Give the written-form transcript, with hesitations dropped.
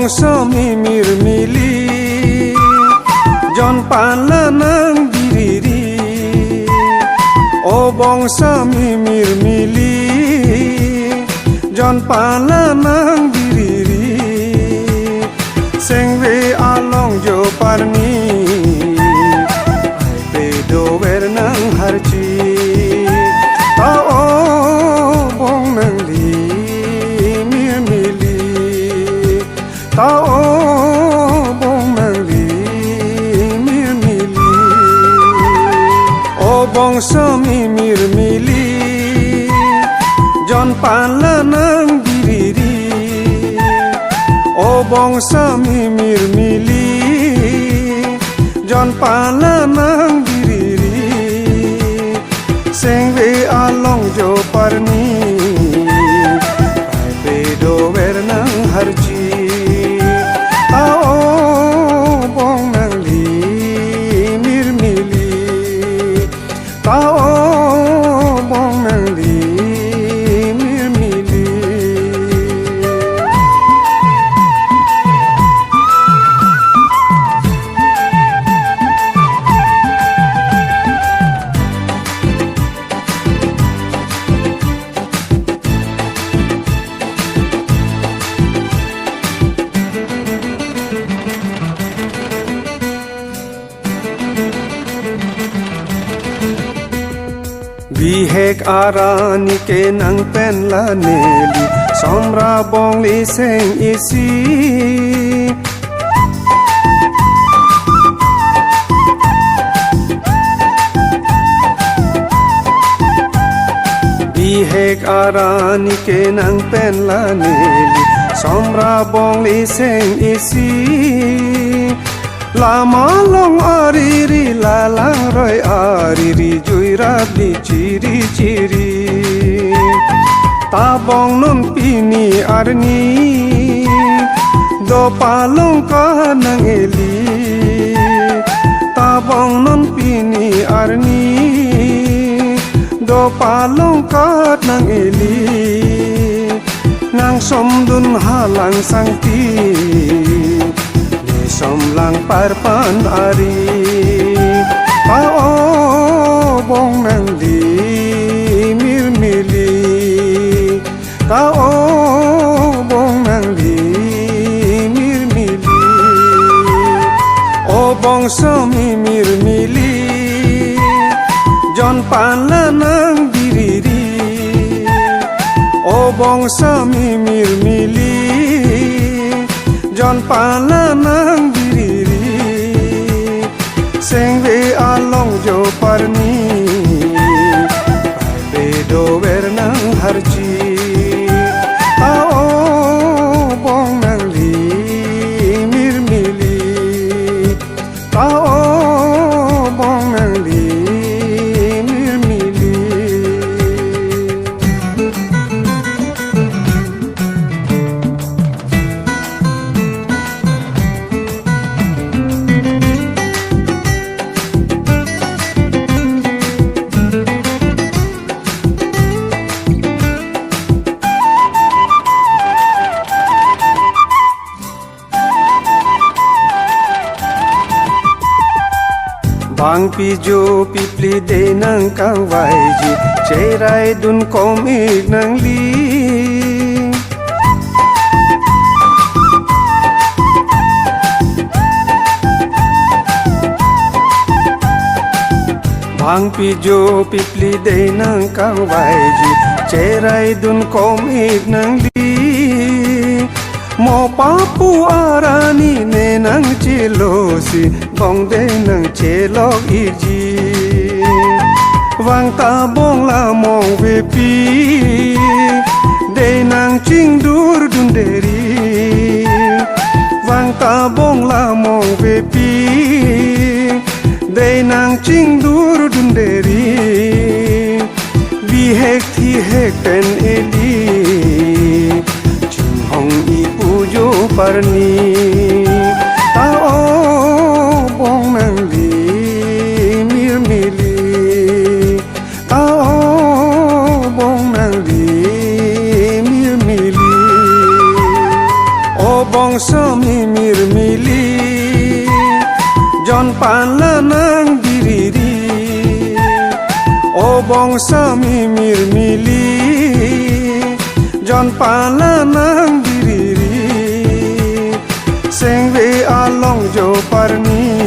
Bong Sami Mirmili jon palanang diriri. O Bong Sami Mirmili jon palanang diriri. Sengwe along jo parni ai pedo wernang harji. Tao bong Nangli Mirmili. Tao bong Nangli Mirmili. O Bong Sami Mirmili jon palanang diriri. O Bong Sami Mirmili jon palanang diriri. Sengwe along jo parni ai pedo wernang harji. Tao bong Nangli Mirmili. Tao bong Nangli Mirmili. Bihek arani ke nang pen la Neli somra bong li seng isi. Bihek arani ke nang pen la Neli somra bong li seng isi. Lama long ariri lalang roy ariri juirat di ciri-ciri. Tabong non pini arni do palong ka nang eli. Tabong non pini arni do palong ka nang eli. Nang somdun halang sangti somlang parpan ari. Tao bong Nangli Mirmili. Tao bong Nangli Mirmili. O Bong Sami Mirmili jon palanang diriri. O Bong Sami Mirmili jon palanang diriri. Sengwe along jo parni ai pedo wernang harji. Tao bong Nangli Mirmili. Tao bong Nangli Mirmili. Bang pijo pipli de nang kawaiji cerai dun komik Nangli. Bang pijo pipli de nang kawaiji cerai dun komik Nangli. Mo papu arani ne nang cilosi bong de nang celok iji. Wang tabong la mong vepi de nang cingdur dunderi. Wang tabong la mong vepi de nang cingdur dunderi. Bihek thi hek pen eli hong ipu jo parni. Tao bong Nangli Mirmili. Tao bong Nangli Mirmili. O Bong Sami jon panlanang diriri O Bong Sami Mirmili jon panlanang diriri sing we along jo parni